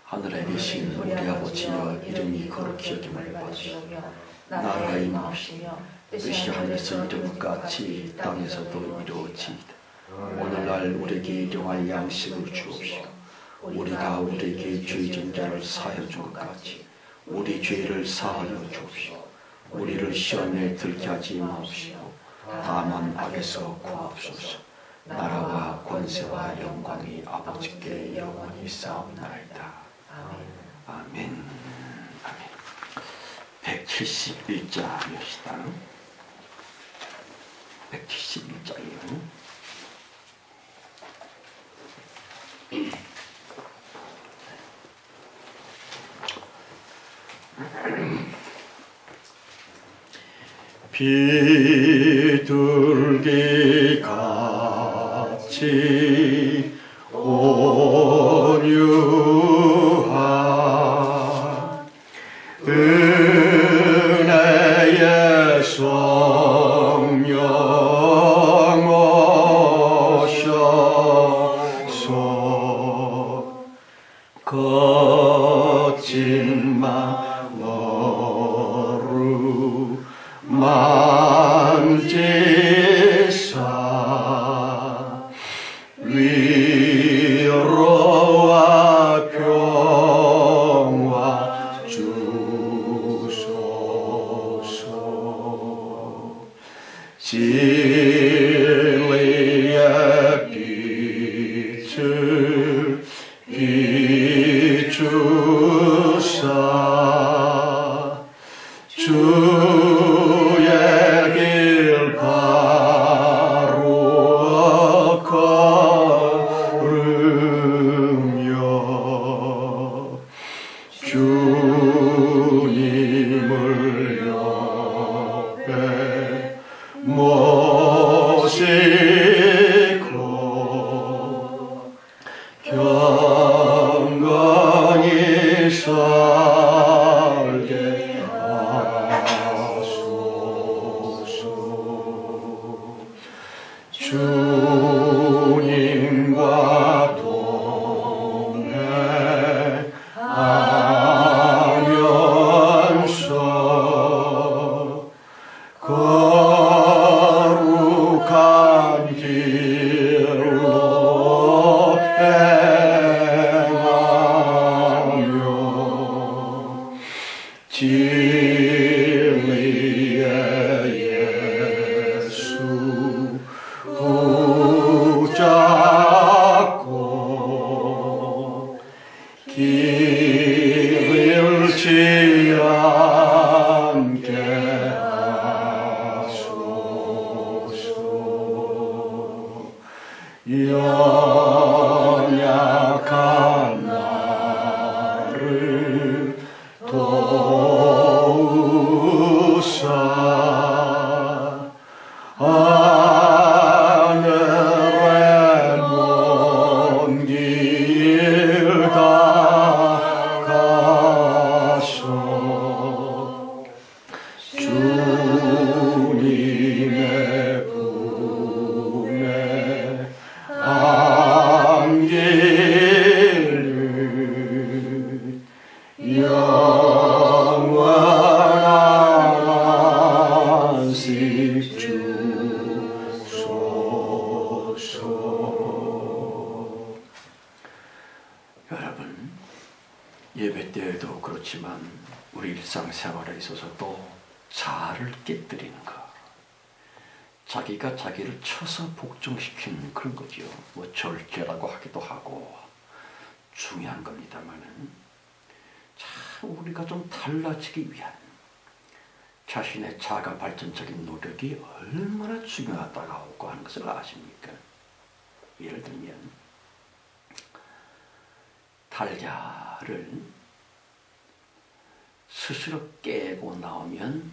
하늘에 계신 우리 아버지여 이름이 거룩히 여김을 받으시오. 나라가 임하시며 뜻이 하늘에서 이룬 것 같이 땅에서도 이루어지이다. 오늘날 우리에게 일용할 양식을 주옵시고 우리가 우리에게 죄 진 자를 사하여 준 것 같이 우리 죄를 사하여 주옵시고 우리를 시험에 들게 하지 마옵시고 다만 악에서 구하옵소서. 나라와 권세와 영광이 아버지께 영원히 있사옵나이다. 아멘. 아멘. 171장이시다. 171장이요. 비둘기 같이 온유한 은혜의 성령 오셔서 거친 마음으로 만지사 위로와 평화 주소서. 진리의 빛을 비추사 주의 길 바로 걸으며 주님을 옆에 모시고 경건히 살게 하소서. 주님과 동행하면서 거룩한 길로 행하며 진리의 예수 붙잡고 길을 잃지 않게 하소서. 연약한 나를 도우사 하늘의 먼 길 다가서 주님의 품에 안기를 영원한 안식 주소서. 여러분, 예배 때에도 그렇지만 우리 일상생활에 있어서도 자아를 깨뜨리는 것, 자기가 자기를 쳐서 복종시키는 그런 거죠. 뭐 절제라고 하기도 하고 중요한 겁니다만은, 자, 우리가 좀 달라지기 위한 자신의 자가 발전적인 노력이 얼마나 중요하다고 하는 것을 아십니까? 예를 들면 달걀을 스스로 깨고 나오면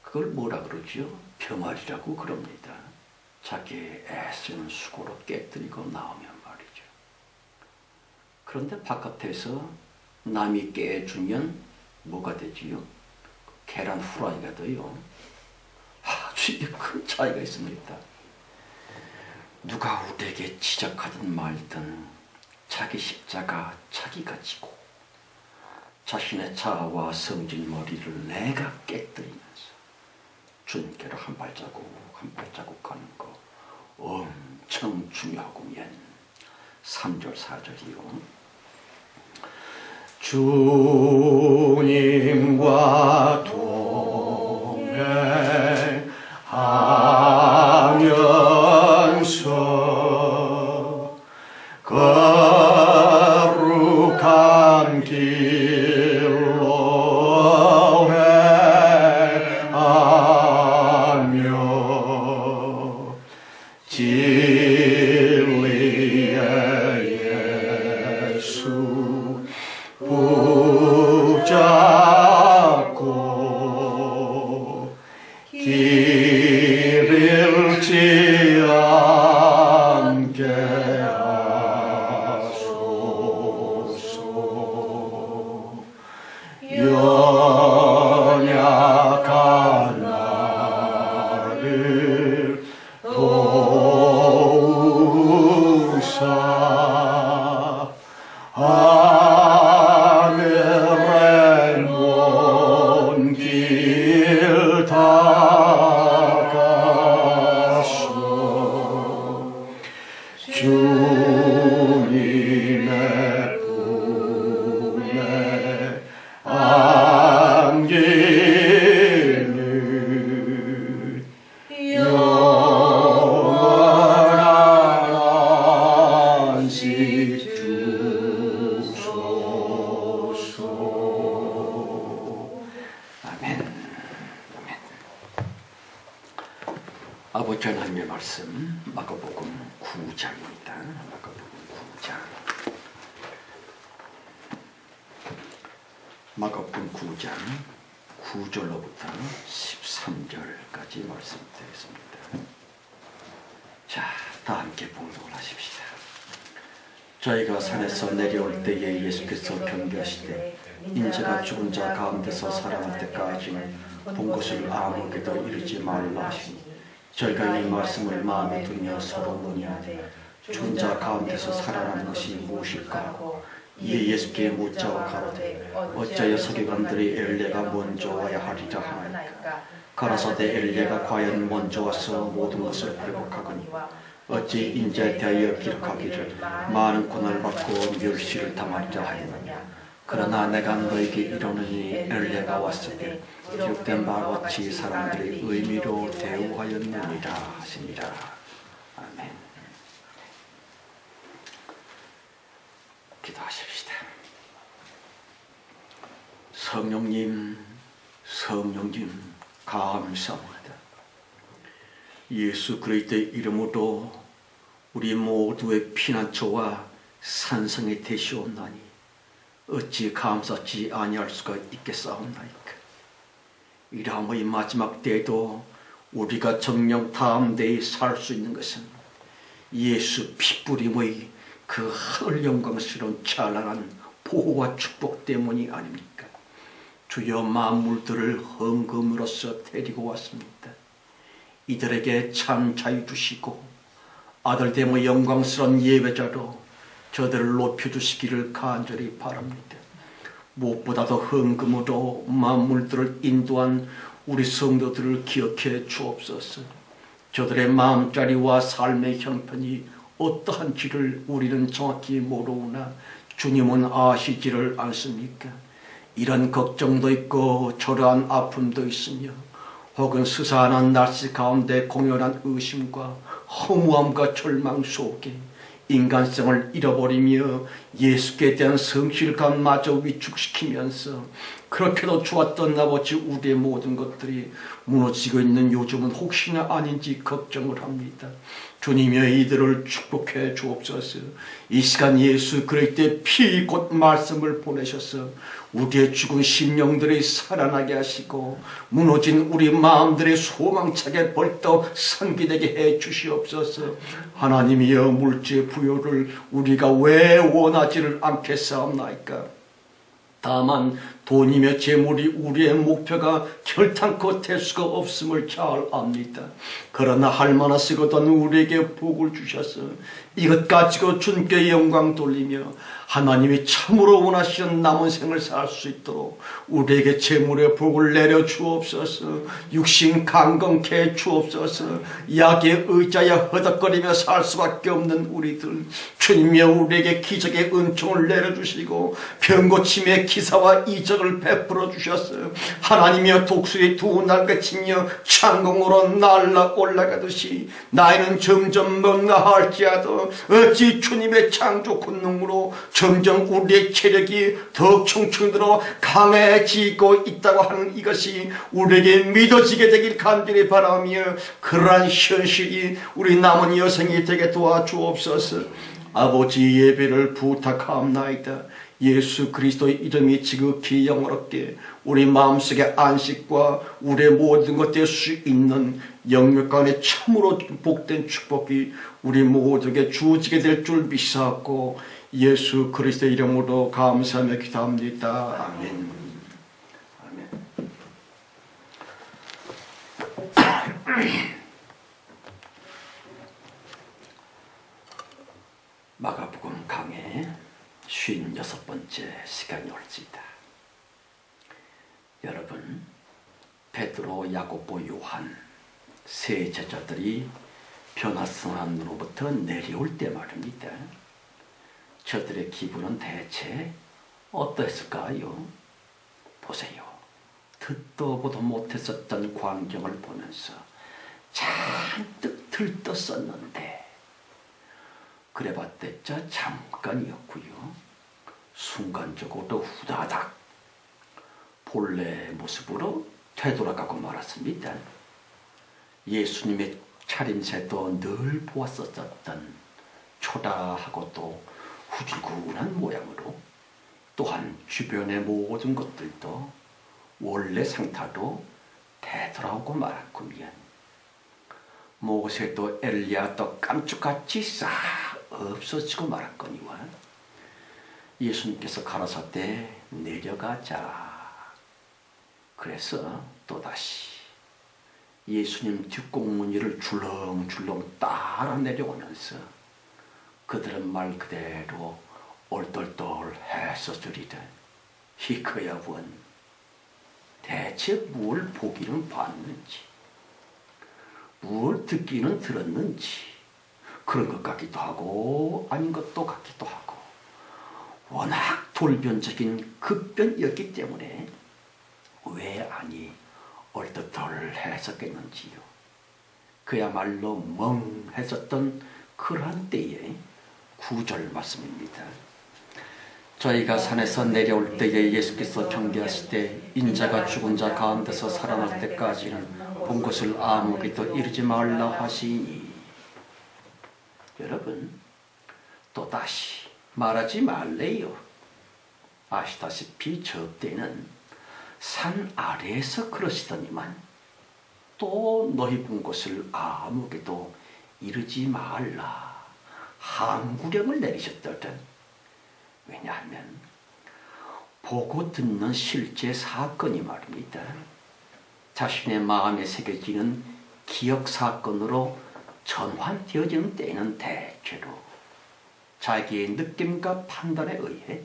그걸 뭐라 그러죠? 병아리라고 그럽니다. 자기의 애쓰는 수고로 깨뜨리고 나오면 말이죠. 그런데 바깥에서 남이 깨주면 뭐가 되지요? 계란 후라이가 돼요. 아주 큰 차이가 있습니다. 누가 우리에게 지적하든 말든 자기 십자가 자기가 지고 자신의 자아와 성질 머리를 내가 깨뜨리면서 주님께로 한 발자국 한 발자국 가는 거 엄청 중요하구면 3절 4절이요. 주님과 동행하면서 거룩한 길로 행하며 진리의 예수 붙잡고 길 잃지 않게 하소서. 연약한 나를 도우사 하늘의 먼 길 닦아서 주님의 품에 안기는 영원한 안식 주소서. 아멘. 아멘. 아버지 하나님의 말씀 마가복음 9장입니다. 마가복음 9장. 마가복음 9장 9절로부터 13절까지 말씀드리겠습니다. 자, 다 함께 봉독을 하십시다. 저희가 산에서 내려올 때에 예수께서 경배하시되 인자가 죽은 자 가운데서 살아날 때까지는 본 것을 아무에게도 이르지 말라 하시니 저희가 이 말씀을 마음에 두며 서로 논의하되 죽은 자 가운데서 살아나는 것이 무엇일까? 이에 예수께 묻자와 가로되 어찌하여 서기관들이 엘리야가 먼저 와야 하리라 하나이까? 가라사대 엘리야가 과연 먼저 와서 모든 것을 회복하거니와 어찌 인자에 대하여 기록하기를 많은 고난을 받고 멸시를 당하리라 하였느냐? 그러나 내가 너에게 이르노니 엘리야가 왔을 때 기록된 바와 같이 사람들의 의미로 대우하였느니라 하시니라. 아멘. 기도하십시다. 성령님, 성령님 감사합니다. 예수 그리스도의 이름으로 우리 모두의 피난처와 산성이 되시옵나니 어찌 감사치 아니할 수가 있겠사옵나이까. 이러함의 마지막 때에도 우리가 정령 담대히 살 수 있는 것은 예수 피뿌림의 그 하늘 영광스러운 찬란한 보호와 축복 때문이 아닙니까? 주여 만물들을 헌금으로써 데리고 왔습니다. 이들에게 참 자유 주시고 아들됨의 영광스러운 예배자로 저들을 높여주시기를 간절히 바랍니다. 무엇보다도 헌금으로 만물들을 인도한 우리 성도들을 기억해 주옵소서. 저들의 마음자리와 삶의 형편이 어떠한지를 우리는 정확히 모르오나 주님은 아시지를 않습니까? 이런 걱정도 있고 저러한 아픔도 있으며 혹은 스산한 날씨 가운데 공연한 의심과 허무함과 절망 속에 인간성을 잃어버리며 예수께 대한 성실감마저 위축시키면서 그렇게도 좋았던 아버지 우리의 모든 것들이 무너지고 있는 요즘은 혹시나 아닌지 걱정을 합니다. 주님여 이들을 축복해 주옵소서. 이 시간 예수 그리스도의 피 곧 말씀을 보내셔서 우리의 죽은 심령들이 살아나게 하시고 무너진 우리 마음들의 소망차게 벌떡 선기되게 해 주시옵소서. 하나님이여 물질 부여를 우리가 왜 원하지를 않겠사옵나이까? 다만 돈이며 재물이 우리의 목표가 결탄코 될 수가 없음을 잘 압니다. 그러나 할만하 쓰거든 우리에게 복을 주셔서 이것 가지고 주님께 영광 돌리며 하나님이 참으로 원하시는 남은 생을 살 수 있도록 우리에게 재물의 복을 내려 주옵소서. 육신 강건케 해 주옵소서. 약의 의자에 허덕거리며 살 수밖에 없는 우리들, 주님이여 우리에게 기적의 은총을 내려주시고 병고침의 기사와 이적을 베풀어 주셔서 하나님이여 독수리 두 날개치며 창공으로 날아 올라가듯이 나이는 점점 뭔가할지라도 어찌 주님의 창조 권능으로 점점 우리의 체력이 더욱 청춘으로 강해지고 있다고 하는 이것이 우리에게 믿어지게 되길 간절히 바라며 그러한 현실이 우리 남은 여생이 되게 도와주옵소서. 아버지 예배를 부탁합나이다. 예수 그리스도의 이름이 지극히 영화롭게 우리 마음속의 안식과 우리의 모든 것 될 수 있는 영역 간에 참으로 복된 축복이 우리 모두에게 주어지게 될 줄 믿사옵고 예수 그리스도의 이름으로 감사하며 기도합니다. 아멘. 아멘. 마가복음 강해 56번째 시간이 올지이다. 여러분, 베드로, 야고보, 요한 세 제자들이 변화성한으로부터 내려올 때 말입니다. 저들의 기분은 대체 어떠했을까요? 보세요. 듣도 보도 못했었던 광경을 보면서 잔뜩 들떴었는데 그래봤자 잠깐이었고요. 순간적으로 후다닥 본래 모습으로 되돌아가고 말았습니다. 예수님의 차림새도 늘 보았었던 초라하고 또 후줄근한 모양으로 또한 주변의 모든 것들도 원래 상태로 되돌아오고 말았군요. 모세도 엘리야도 깜짝같이 싹 없어지고 말았거니와 예수님께서 가라사대 내려가자. 그래서 또다시 예수님 뒷공무니를 줄렁줄렁 따라 내려오면서 그들은 말 그대로 얼떨떨해서 저리다. 이거야 원 대체 뭘 보기는 봤는지 뭘 듣기는 들었는지 그런 것 같기도 하고 아닌 것도 같기도 하고 워낙 돌변적인 급변이었기 때문에 왜 아니 얼떨떨했었겠는지요. 그야말로 멍했었던 그러한 때에 구절 말씀입니다. 저희가 산에서 내려올 때에 예수께서 경계하실 때 인자가 죽은 자 가운데서 살아날 때까지는 본 것을 아무에게도 이르지 말라 하시니. 여러분, 또다시 말하지 말래요. 아시다시피 저 때는 산 아래에서 그러시더니만 또 너희 본 것을 아무에게도 이르지 말라 항구령을 내리셨거든. 왜냐하면 보고 듣는 실제 사건이 말입니다. 자신의 마음에 새겨지는 기억 사건으로 전환되어지는 때에는 대체로 자기의 느낌과 판단에 의해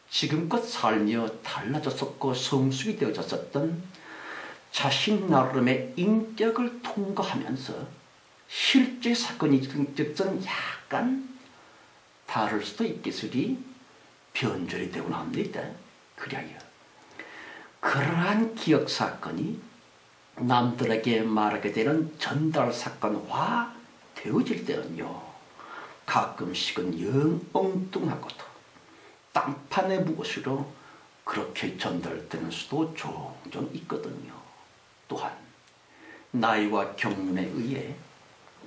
지금껏 살며 달라졌었고 성숙이 되어졌었던 자신 나름의 인격을 통과하면서 실제 사건이 즉선 약간 다를 수도 있겠으리 변절이 되곤 합니다. 그리하여 그러한 기억 사건이 남들에게 말하게 되는 전달 사건화 되어질 때는요, 가끔씩은 영 엉뚱하고도 땅판의 무엇으로 그렇게 전달되는 수도 종종 있거든요. 또한 나이와 경륜에 의해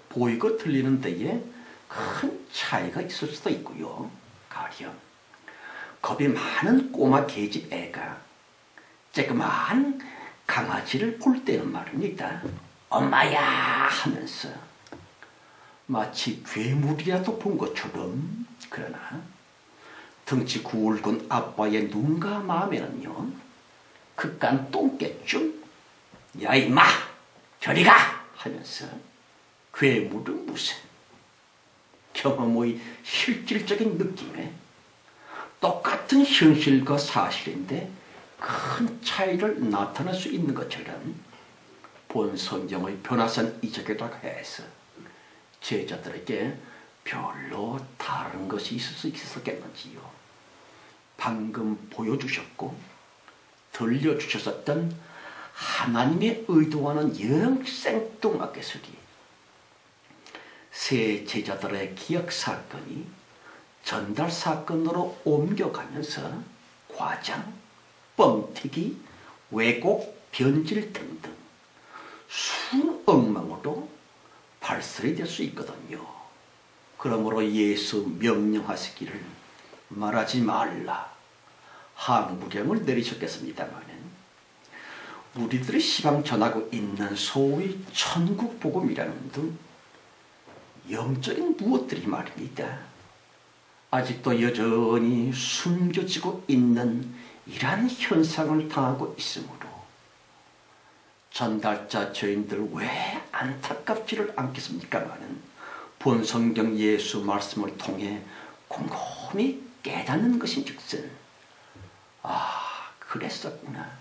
보이고 들리는 데에 큰 차이가 있을 수도 있고요. 가령 겁이 많은 꼬마 계집 애가 쬐그마한 강아지를 볼 때는 말입니다. 엄마야 하면서 마치 괴물이라도 본 것처럼, 그러나 덩치 굵은 아빠의 눈과 마음에는요, 그깟 똥개쯤 야 임마 저리가 하면서 괴물을 무슨 경험의 실질적인 느낌에 똑같은 현실과 사실인데 큰 차이를 나타낼 수 있는 것처럼 본 성경의 변화산 이적이라고 해서 제자들에게 별로 다른 것이 있을 수 있었겠는지요. 방금 보여주셨고 들려주셨었던 하나님의 의도와는 영 생뚱하게 소리 새 제자들의 기억 사건이 전달 사건으로 옮겨가면서 과장, 뻥튀기, 왜곡, 변질 등등 수억망으로 발설이 될 수 있거든요. 그러므로 예수 명령하시기를 말하지 말라 항무령을 내리셨겠습니다마는 우리들이 시방 전하고 있는 소위 천국 복음이라는 등 영적인 무엇들이 말입니다. 아직도 여전히 숨겨지고 있는 이러한 현상을 당하고 있으므로 전달자 저희들 왜 안타깝지를 않겠습니까마는 본 성경 예수 말씀을 통해 곰곰이 깨닫는 것인즉슨 그랬었구나.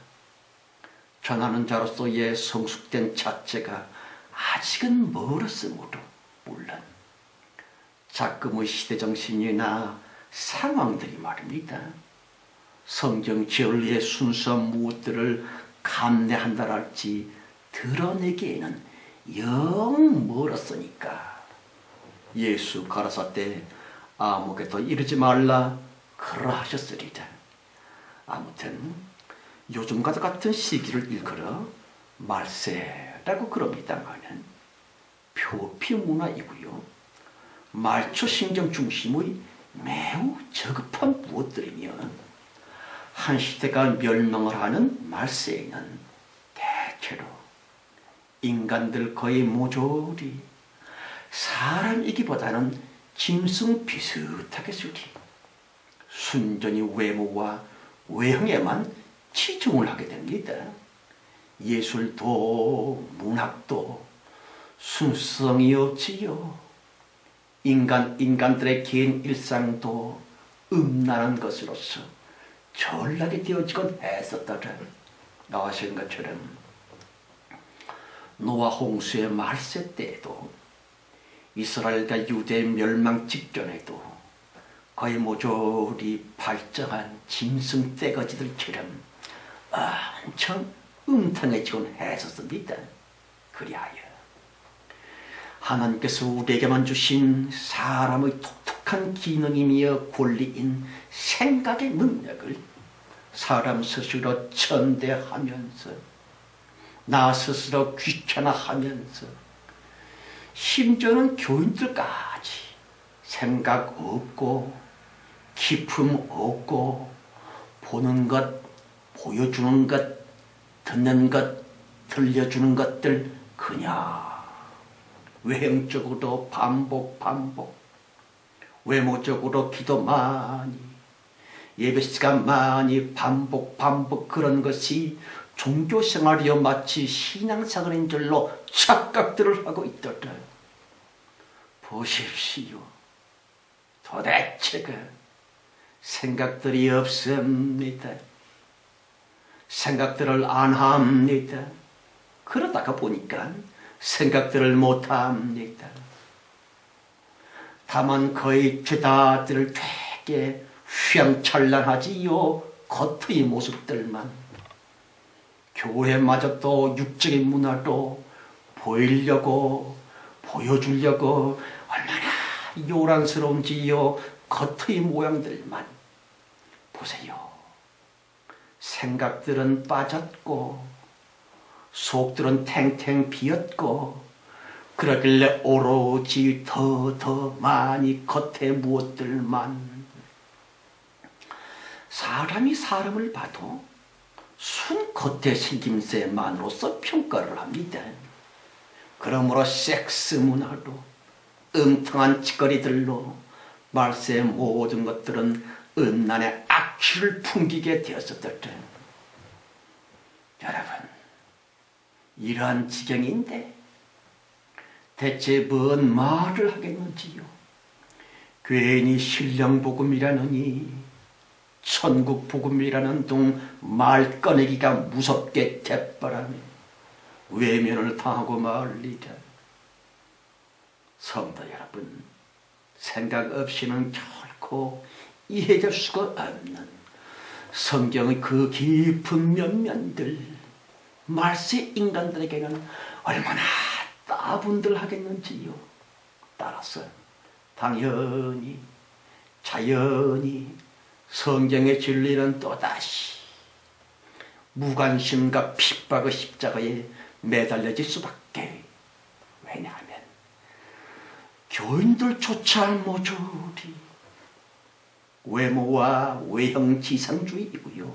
전하는 자로서의 성숙된 자체가 아직은 멀었으므로 물론 작금의 시대정신이나 상황들이 말입니다. 성경 진리의 순수한 무엇들을 감내한다랄지 드러내기에는 영 멀었으니까 예수 가라사대 아무개도 이르지 말라 그러하셨으리라. 아무튼 요즘과 같은 시기를 일컬어 말세라고 그럽니다마는 표피문화이고요. 말초신경 중심의 매우 저급한 무엇들이며 한 시대가 멸망을 하는 말세에는 대체로 인간들 거의 모조리 사람이기보다는 짐승 비슷하게 수리 순전히 외모와 외형에만 치중을 하게 됩니다. 예술도 문학도 순수성이 없지요. 인간들의 개인 일상도 음란한 것으로서 전락이 되어지곤 했었더라. 아시는 것처럼 노아 홍수의 말세 때에도 이스라엘과 유대 멸망 직전에도 거의 모조리 발정한 짐승 떼거지들처럼 엄청 음탕해지곤 했었습니다. 그리하여 하나님께서 우리에게만 주신 사람의 독특한 기능이며 권리인 생각의 능력을 사람 스스로 천대하면서 나 스스로 귀찮아하면서 심지어는 교인들까지 생각 없고 기품 없고 보는 것, 보여주는 것, 듣는 것, 들려주는 것들 그냥 외형적으로 반복 외모적으로 기도 많이 예배시간 많이 반복 그런 것이 종교생활이여 마치 신앙생활인 줄로 착각들을 하고 있더라. 보십시오. 도대체가 생각들이 없습니다. 생각들을 안 합니다. 그러다가 보니까 생각들을 못합니다. 다만 거의 죄다들 되게 휘황찬란하지요. 겉의 모습들만. 교회마저도 육적인 문화로 보이려고 보여주려고 얼마나 요란스러운지요. 겉의 모양들만. 보세요. 생각들은 빠졌고 속들은 탱탱 비었고 그러길래 오로지 더 많이 겉에 무엇들만. 사람이 사람을 봐도 순 겉의 생김새만으로서 평가를 합니다. 그러므로 섹스 문화로 엉뚱한 짓거리들로 말세의 모든 것들은 음란의 악취를 풍기게 되었었을 때, 여러분, 이러한 지경인데 대체 뭔 말을 하겠는지요. 괜히 신령복음이라느니 천국복음이라는 둥 말 꺼내기가 무섭게 대바람에 외면을 당하고 말리라. 성도 여러분, 생각 없이는 결코 이해될 수가 없는 성경의 그 깊은 면면들, 말세 인간들에게는 얼마나 따분들하겠는지요. 따라서 당연히 자연히 성경의 진리는 또다시 무관심과 핍박의 십자가에 매달려질 수밖에. 왜냐하면 교인들조차 모조리 외모와 외형지상주의이고요,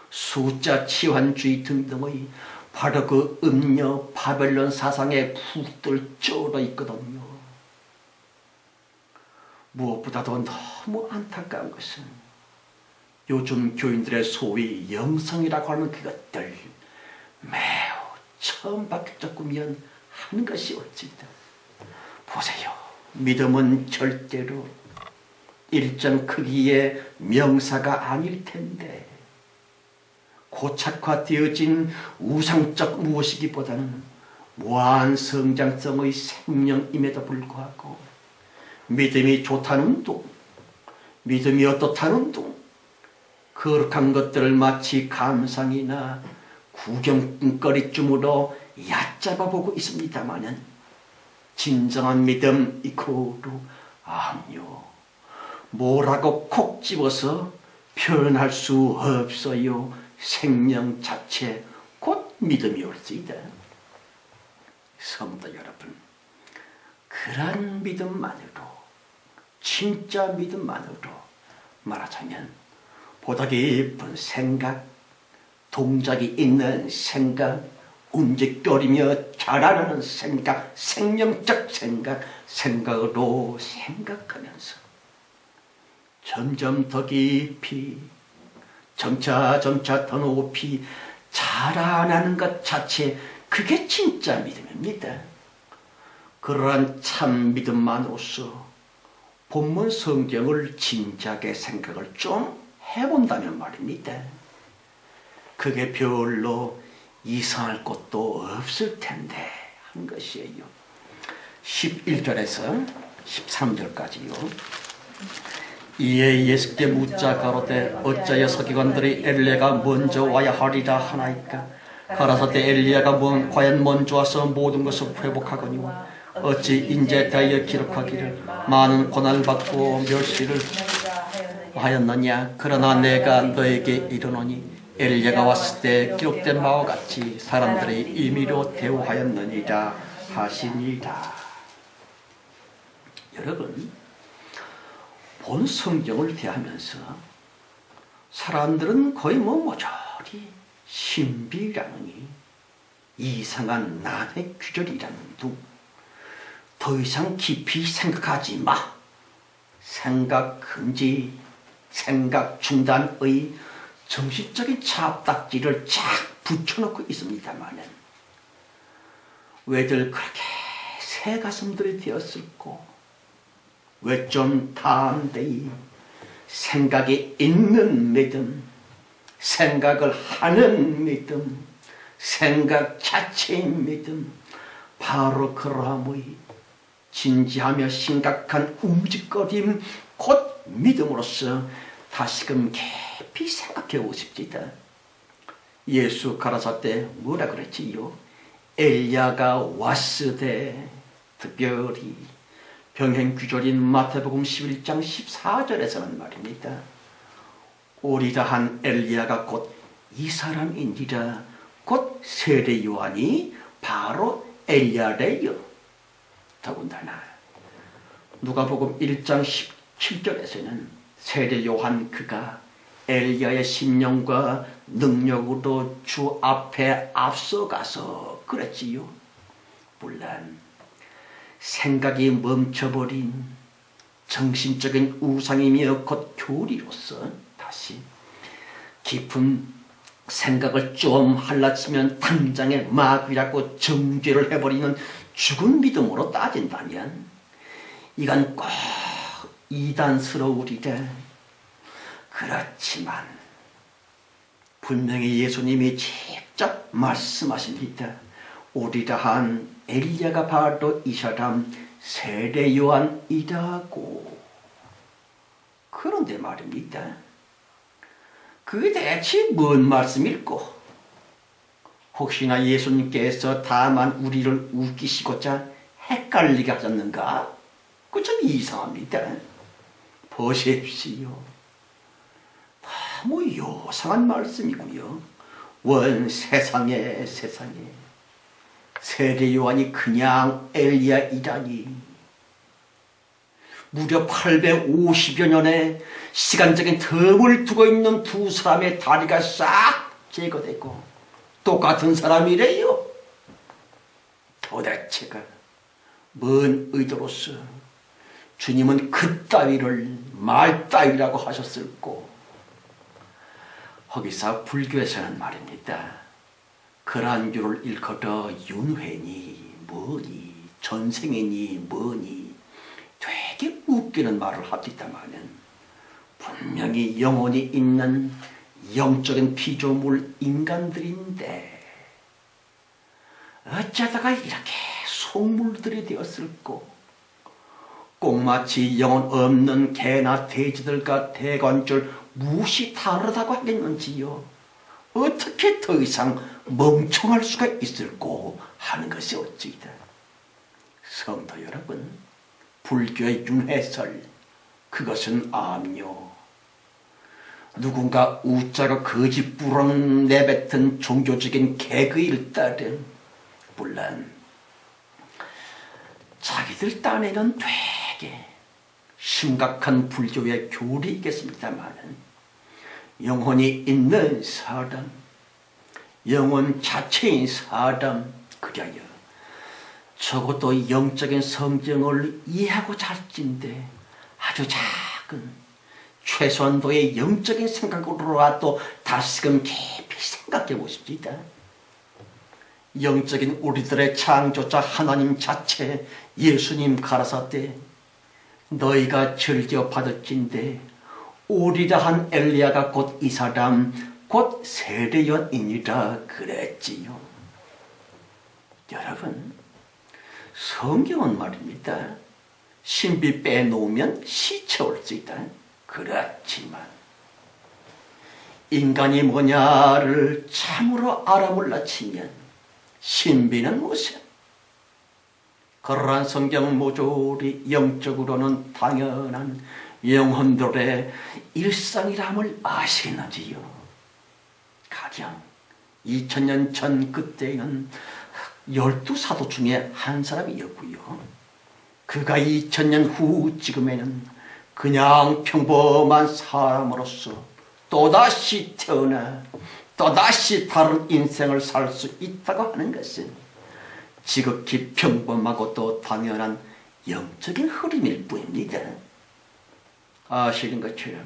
숫자 치환주의 등등의 바로 그 음녀 바벨론 사상에 푹들 쩔어 있거든요. 무엇보다도 너무 안타까운 것은 요즘 교인들의 소위 영성이라고 하는 그것들 매우 처음 바뀌었구면 하는 것이 어찌다. 보세요. 믿음은 절대로 일정 크기의 명사가 아닐 텐데 고착화되어진 우상적 무엇이기보다는 무한 성장성의 생명임에도 불구하고 믿음이 좋다는 둥, 믿음이 어떻다는 둥, 거룩한 것들을 마치 감상이나 구경거리쯤으로 얕잡아보고 있습니다마는 진정한 믿음 이코르 아니요, 뭐라고 콕 집어서 표현할 수 없어요. 생명 자체 곧 믿음이올지이다. 성도 여러분, 그런 믿음만으로, 진짜 믿음만으로 말하자면 보다 깊은 생각, 동작이 있는 생각, 움직거리며 자라나는 생각, 생명적 생각, 생각으로 생각하면서 점점 더 깊이, 점차 더 높이 자라나는 것 자체, 그게 진짜 믿음입니다. 그러한 참 믿음만으로서 본문 성경을 진지하게 생각을 좀 해본다면 말입니다. 그게 별로 이상할 것도 없을 텐데 한 것이에요. 11절에서 13절까지요. 이에 예수께 묻자 가로되 어찌하여 서기관들이 엘리야가 먼저 와야 하리라 하나이까. 가라사대 엘리야가 과연 먼저 와서 모든 것을 회복하거니와 어찌 인제 대하여 기록하기를 많은 고난을 받고 멸시를 하였느냐. 그러나 내가 너에게 이르노니 엘리야가 왔을 때 기록된 바와 같이 사람들의 임의로 대우하였느니라 하시니라. 여러분, 본 성경을 대하면서 사람들은 거의 모조리 신비라느니 이상한 난의 규절이라는 둥, 더 이상 깊이 생각하지 마, 생각 금지, 생각 중단의 정신적인 잡딱지를 쫙 붙여놓고 있습니다마는 왜들 그렇게 새 가슴들이 되었을꼬? 왜 좀 담대히 생각이 있는 믿음, 생각을 하는 믿음, 생각 자체인 믿음, 바로 그러함의 진지하며 심각한 움직거림 곧 믿음으로써 다시금 깊이 생각해 보십시다. 예수 가라사대 뭐라 그랬지요? 엘리야가 왔으되, 특별히 병행규절인 마태복음 11장 14절에서는 말입니다. 오리라 한 엘리야가 곧 이 사람인지라. 곧 세례 요한이 바로 엘리야래요. 더군다나 누가복음 1장 17절에서는 세례 요한 그가 엘리야의 심령과 능력으로 주 앞에 앞서가서 그랬지요. 물론 생각이 멈춰버린 정신적인 우상이며 곧 교리로서 다시 깊은 생각을 좀 할라치면 당장에 마귀라고 정죄를 해버리는 죽은 믿음으로 따진다면 이건 꼭 이단스러우리라. 그렇지만 분명히 예수님이 직접 말씀하십니다. 오리라한 엘리야가 바로 이 사람 세례 요한이라고. 그런데 말입니다. 그게 대체 뭔 말씀일꼬? 혹시나 예수님께서 다만 우리를 웃기시고자 헷갈리게 하셨는가? 그 좀 이상합니다. 보십시오. 너무 요상한 말씀이고요. 원 세상에 세례 요한이 그냥 엘리야이라니. 무려 850여 년의 시간적인 텀을 두고 있는 두 사람의 다리가 싹 제거되고 똑같은 사람이래요. 도대체가 뭔 의도로서 주님은 그따위를 말따위라고 하셨을꼬. 거기서 불교에서는 말입니다. 그러한 유를 일컬어 윤회니 뭐니 전생이니 뭐니 되게 웃기는 말을 합니다마는 분명히 영혼이 있는 영적인 피조물 인간들인데 어쩌다가 이렇게 속물들이 되었을꼬. 꼭 마치 영혼 없는 개나 돼지들과 대관절 무엇이 다르다고 하겠는지요. 어떻게 더 이상 멍청할 수가 있을꼬 하는 것이 어찌이다. 성도 여러분, 불교의 윤회설, 그것은 암요. 누군가 우짜가 거짓 부렁 내뱉은 종교적인 개그일 따름, 물론 자기들 딴에는 되게 심각한 불교의 교리이겠습니다마는 영혼이 있는 사람, 영혼 자체인 사람, 그래야 적어도 영적인 성경을 이해하고자 할진데 아주 작은 최소한도의 영적인 생각으로라도 다시금 깊이 생각해 보십시다. 영적인 우리들의 창조자 하나님 자체 예수님 가라사대 너희가 즐겨 받을진대 오리라 한 엘리야가 곧 이 사람 곧 세례요한이니라 그랬지요. 여러분, 성경은 말입니다. 신비 빼놓으면 시체올 수 있다. 그렇지만 인간이 뭐냐를 참으로 알아몰라 치면 신비는 무엇이야? 그러한 성경 모조리 영적으로는 당연한 영혼들의 일상이람을 아시겠는지요? 가령 2000년 전 그때에는 12사도 중에 한 사람이었고요. 그가 2000년 후 지금에는 그냥 평범한 사람으로서 또다시 태어나 또다시 다른 인생을 살 수 있다고 하는 것은 지극히 평범하고 또 당연한 영적인 흐름일 뿐입니다. 아시는 것처럼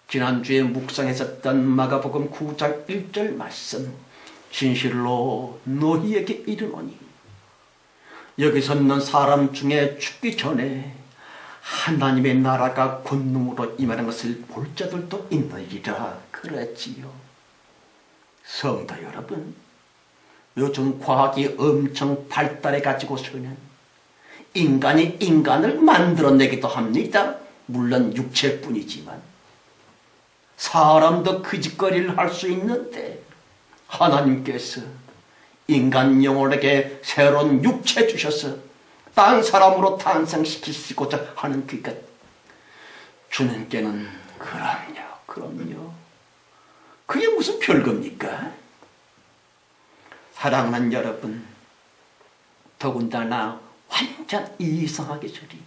지난주에 묵상했었던 마가복음 9장 1절 말씀, 진실로 너희에게 이르노니 여기 섰는 사람 중에 죽기 전에 하나님의 나라가 권능으로 임하는 것을 볼 자들도 있느니라 그랬지요. 성도 여러분, 요즘 과학이 엄청 발달해 가지고서는 인간이 인간을 만들어내기도 합니다. 물론 육체뿐이지만 사람도 그 짓거리를 할 수 있는데 하나님께서 인간 영혼에게 새로운 육체 주셔서 딴 사람으로 탄생시키시고자 하는 그것, 주님께는 그럼요. 그게 무슨 별겁니까? 사랑하는 여러분, 더군다나 완전 이상하게 저리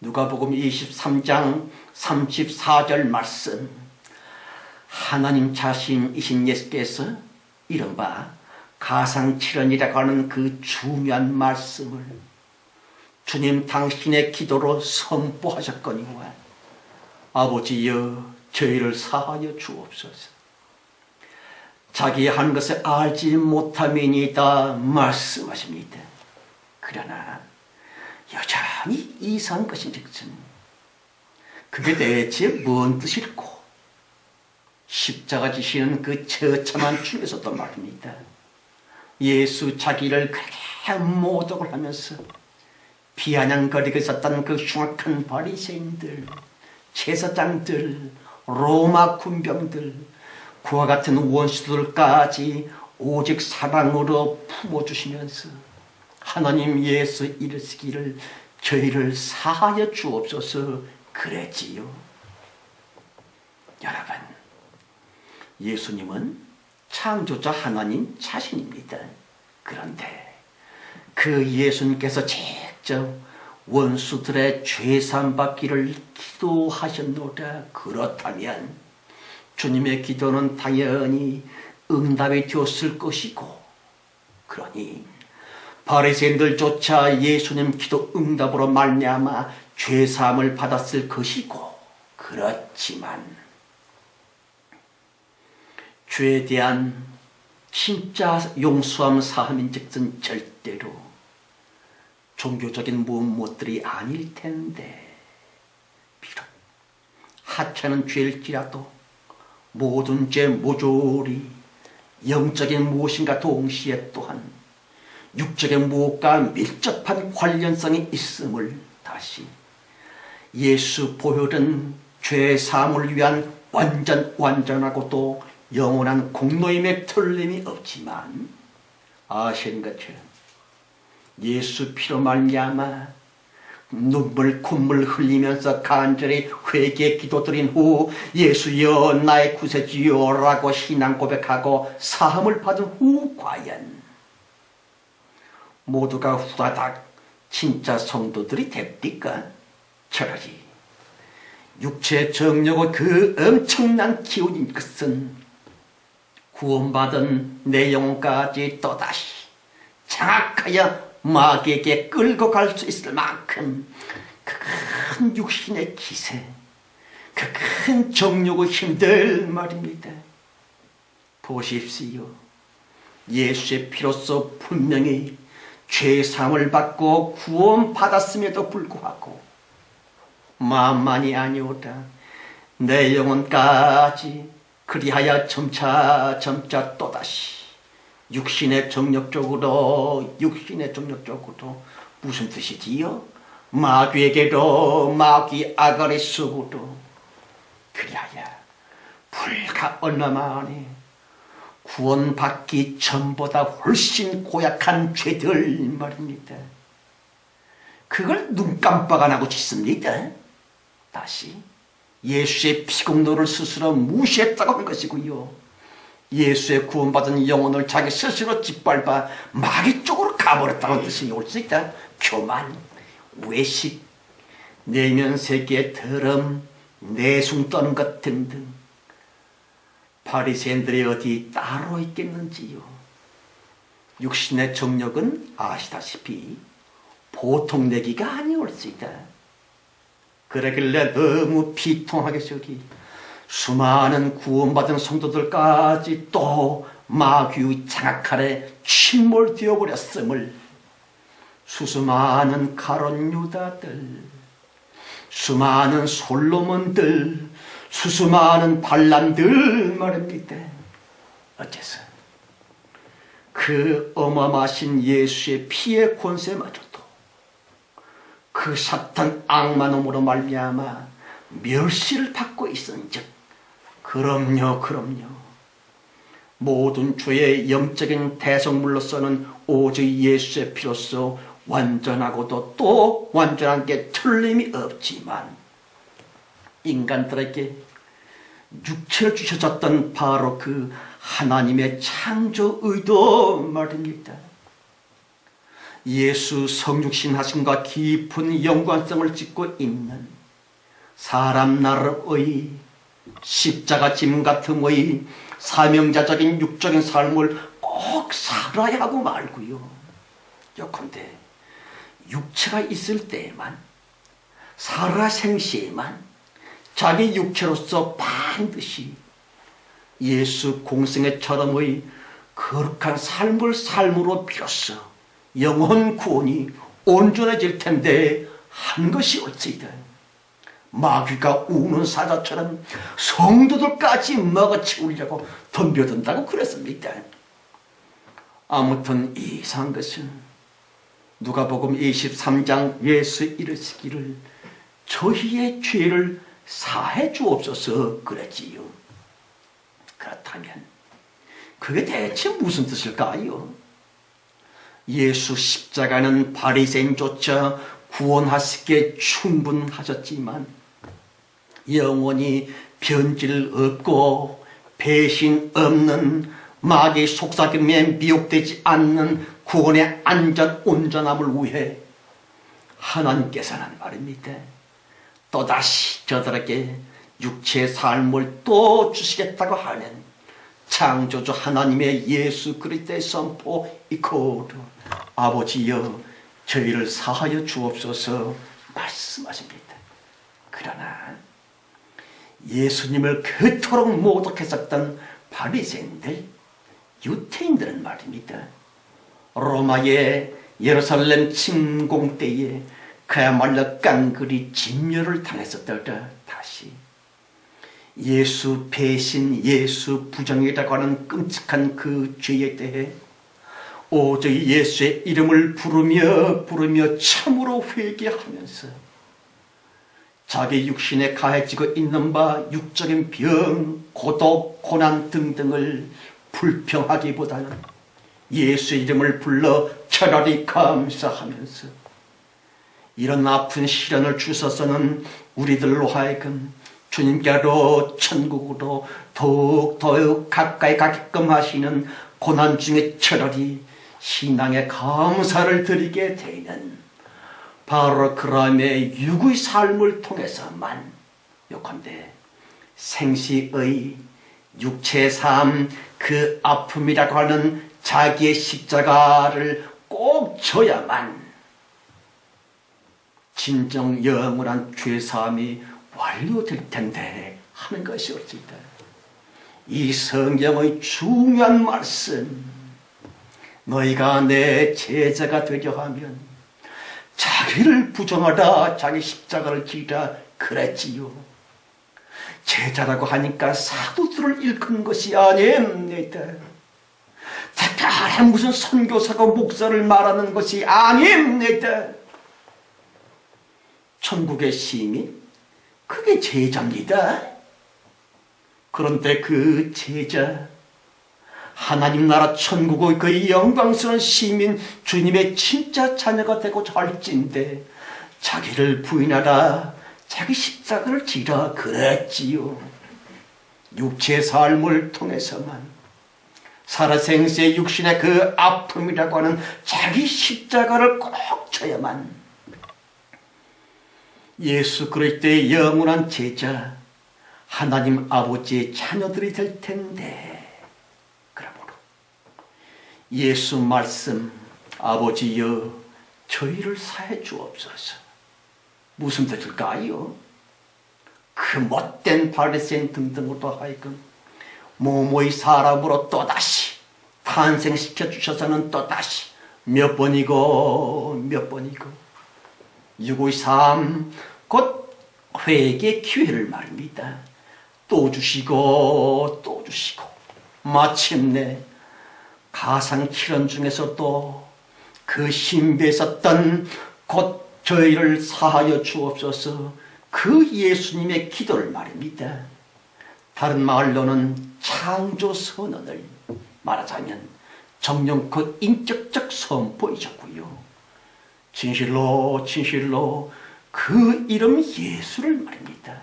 누가복음 23장 34절 말씀, 하나님 자신이신 예수께서 이른바 가상칠언이라고 하는 그 중요한 말씀을 주님 당신의 기도로 선포하셨거니와 아버지여 저희를 사하여 주옵소서. 자기 한 것을 알지 못함이니이다 말씀하십니다. 그러나 여전히 이상한 것인즉슨 그게 대체 뭔 뜻일꼬? 십자가 지시는 그 처참한 중에서도 말입니다. 예수 자기를 그렇게 모독을 하면서 비아냥거리고 있었던 그 흉악한 바리새인들, 제사장들, 로마 군병들, 그와 같은 원수들까지 오직 사랑으로 품어주시면서 하나님 예수 이르시기를 저희를 사하여 주옵소서 그랬지요. 여러분, 예수님은 창조자 하나님 자신입니다. 그런데 그 예수님께서 직접 원수들의 죄사함 받기를 기도하셨노라. 그렇다면 주님의 기도는 당연히 응답이 되었을 것이고, 그러니 바리새인들조차 예수님 기도 응답으로 말미암아 죄사함을 받았을 것이고, 그렇지만 죄에 대한 진짜 용서함 사함인즉슨 절대로 종교적인 무엇들이 아닐 텐데, 비록 하찮은 죄일지라도 모든 죄 모조리 영적인 무엇인가 동시에 또한 육적인 무엇과 밀접한 관련성이 있음을 다시 예수 보혈은 죄 사함을 위한 완전하고 또 영원한 공로임에 틀림이 없지만 아시는 것처럼 예수 피로 말미암아 눈물 콧물 흘리면서 간절히 회개 기도드린 후 예수여 나의 구세주여 라고 신앙 고백하고 사함을 받은 후 과연 모두가 후다닥 진짜 성도들이 됩니까? 저러지. 육체 정욕의 그 엄청난 기운인 것은 구원받은 내 영혼까지 또다시 장악하여 마귀에게 끌고 갈 수 있을 만큼 그 큰 육신의 기세, 그 큰 정욕의 힘들 말입니다. 보십시오. 예수의 피로써 분명히 죄사함을 받고 구원받았음에도 불구하고 만만이 아니오다 내 영혼까지 그리하여 점차 또다시 육신의 정욕 쪽으로 무슨 뜻이지요? 마귀에게로 마귀 아가리 속으로 그리하여 불과 얼마 만에 구원받기 전보다 훨씬 고약한 죄들 말입니다. 그걸 눈 깜빡 안 하고 짓습니다. 다시 예수의 피공로를 스스로 무시했다고 하는 것이고요. 예수의 구원받은 영혼을 자기 스스로 짓밟아 마귀 쪽으로 가버렸다는 뜻이 올 수 있다. 교만, 외식, 내면 세계의 더럼, 내숭 떠는 것 등등. 바리새인들이 어디 따로 있겠는지요. 육신의 정욕은 아시다시피 보통 내기가 아니올 수 있다. 그러길래 너무 비통하게 저기 수많은 구원받은 성도들까지 또 마귀의 장악 아래 침몰되어 버렸음을 수많은 가룟 유다들, 수많은 솔로몬들, 수많은 반란들 말입니다. 어째서 그 어마마신 예수의 피의 권세마저도 그 사탄 악마놈으로 말미암아 멸시를 받고 있은즉 그럼요. 모든 죄의 영적인 대성물로서는 오직 예수의 피로서 완전하고도 또 완전한 게 틀림이 없지만 인간들에게 육체를 주셔졌던 바로 그 하나님의 창조 의도 말입니다. 예수 성육신 하심과 깊은 연관성을 짓고 있는 사람 나름의 십자가 짐 같음의 사명자적인 육적인 삶을 꼭 살아야 하고 말고요. 요컨대 육체가 있을 때에만, 살아생시에만 자기 육체로서 반드시 예수 공생애처럼의 거룩한 삶을 삶으로 비로소 영혼 구원이 온전해질 텐데 한 것이 옳지이다. 마귀가 우는 사자처럼 성도들까지 먹어치우려고 덤벼든다고 그랬습니다. 아무튼 이상한 것은 누가복음 23장 예수 이르시기를 저희의 죄를 사해 주옵소서 그랬지요. 그렇다면 그게 대체 무슨 뜻일까요? 예수 십자가는 바리새인조차 구원하시기에 충분하셨지만 영원히 변질 없고 배신 없는 마귀 속삭임에 미혹되지 않는 구원의 안전 온전함을 위해 하나님께서는 말입니다, 또다시 저들에게 육체의 삶을 또 주시겠다고 하는 창조주 하나님의 예수 그리스도의 선포 이코르 아버지여 저희를 사하여 주옵소서 말씀하십니다. 그러나 예수님을 그토록 모독했었던 바리새인들, 유태인들은 말입니다, 로마의 예루살렘 침공 때에 그야말로 깡그리 진멸을 당했었다가 다시 예수 배신, 예수 부정이라고 하는 끔찍한 그 죄에 대해 오직 예수의 이름을 부르며 참으로 회개하면서 자기 육신에 가해지고 있는 바 육적인 병, 고독, 고난 등등을 불평하기보다는 예수의 이름을 불러 차라리 감사하면서 이런 아픈 시련을 주셔서는 우리들로 하여금 주님께로 천국으로 더욱 가까이 가게끔 하시는 고난 중에 차라리 신앙의 감사를 드리게 되는 바로 그람의 육의 삶을 통해서만 요컨대 생시의 육체의 삶, 그 아픔이라고 하는 자기의 십자가를 꼭 져야만 진정 영원한 죄사함이 완료될 텐데 하는 것이 옳습니다. 이 성경의 중요한 말씀, 너희가 내 제자가 되려 하면 자기를 부정하라, 자기 십자가를 지라 그랬지요. 제자라고 하니까 사도들을 일컫는 것이 아닙니다. 특별한 무슨 선교사고 목사를 말하는 것이 아닙니다. 천국의 시민, 그게 제자입니다. 그런데 그 제자, 하나님 나라 천국의 그 영광스러운 시민, 주님의 진짜 자녀가 되고자 할진대 자기를 부인하라, 자기 십자가를 지라 그랬지요. 육체의 삶을 통해서만 살아생시의 육신의 그 아픔이라고 하는 자기 십자가를 꼭 져야만 예수 그리스도의 영원한 제자, 하나님 아버지의 자녀들이 될 텐데, 그러므로 예수 말씀, 아버지여 저희를 사해 주옵소서. 무슨 뜻일까요? 그 못된 바리새인 등등으로 하여금 모모의 사람으로 또다시 탄생시켜 주셔서는 또다시 몇 번이고 육의 삶, 곧 회개 기회를 말입니다. 또 주시고 마침내 가상칠언 중에서도 그 신비에 있었던 곧 저희를 사하여 주옵소서, 그 예수님의 기도를 말입니다. 다른 말로는 창조 선언을 말하자면 정령 그 인격적 선포이셨고요. 진실로 그 이름 예수를 말입니다.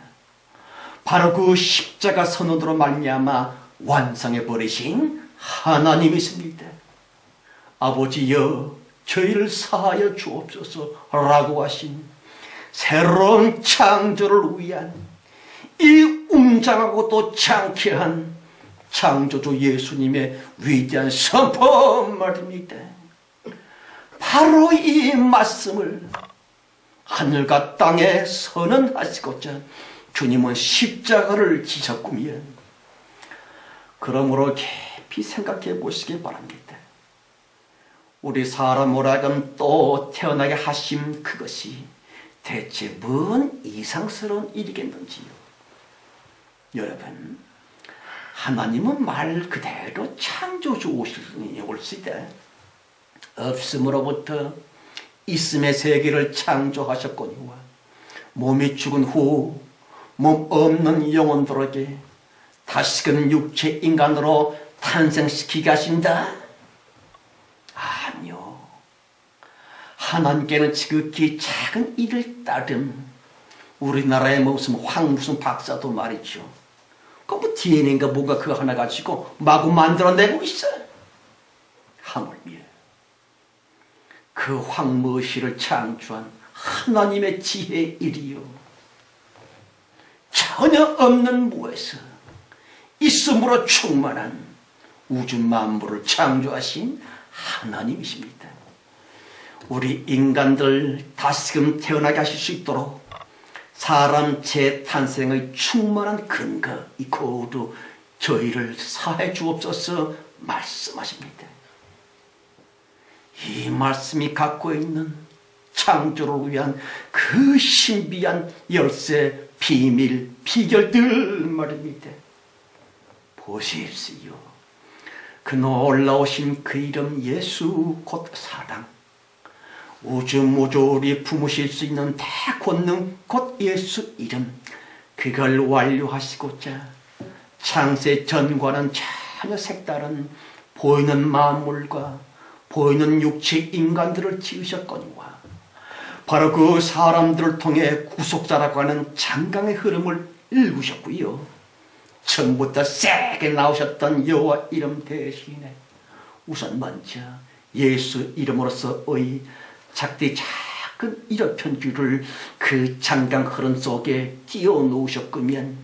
바로 그 십자가 선언으로 말미암아 완성해 버리신 하나님이십니다. 아버지여 저희를 사하여 주옵소서 라고 하신 새로운 창조를 위한 이 웅장하고 또 장쾌한 창조주 예수님의 위대한 선포 말입니다. 바로 이 말씀을 하늘과 땅에 선언하시고자 주님은 십자가를 지셨구며, 그러므로 깊이 생각해 보시기 바랍니다. 우리 사람으로 하여금 또 태어나게 하심, 그것이 대체 뭔 이상스러운 일이겠는지요. 여러분, 하나님은 말 그대로 창조주이시되 없음으로부터 있음의 세계를 창조하셨거니와 몸이 죽은 후 몸 없는 영혼들에게 다시금 육체 인간으로 탄생시키게 하신다? 아니요. 하나님께는 지극히 작은 일을 따름 우리나라의 무슨 박사도 말이죠. 그 뭐 DNA인가 뭔가 그거 하나 가지고 마구 만들어내고 있어요. 하물며 그 황무시를 창조한 하나님의 지혜의 일이요, 전혀 없는 무에서 있음으로 충만한 우주 만물을 창조하신 하나님이십니다. 우리 인간들 다시금 태어나게 하실 수 있도록 사람 재탄생의 충만한 근거, 이 고도 저희를 사해 주옵소서 말씀하십니다. 이 말씀이 갖고 있는 창조를 위한 그 신비한 열쇠, 비밀, 비결들 말입니다. 보십시오. 그 놀라우신 그 이름 예수 곧 사랑, 우주 모조리 품으실 수 있는 대권능 곧 예수 이름, 그걸 완료하시고자 창세 전과는 전혀 색다른 보이는 만물과 보이는 육체 인간들을 지으셨거니와 바로 그 사람들을 통해 구속자라고 하는 장강의 흐름을 일구셨고요, 처음부터 세게 나오셨던 여호와 이름 대신에 우선 먼저 예수 이름으로서의 작디 작은 일편줄을 그 장강 흐름 속에 띄워 놓으셨구면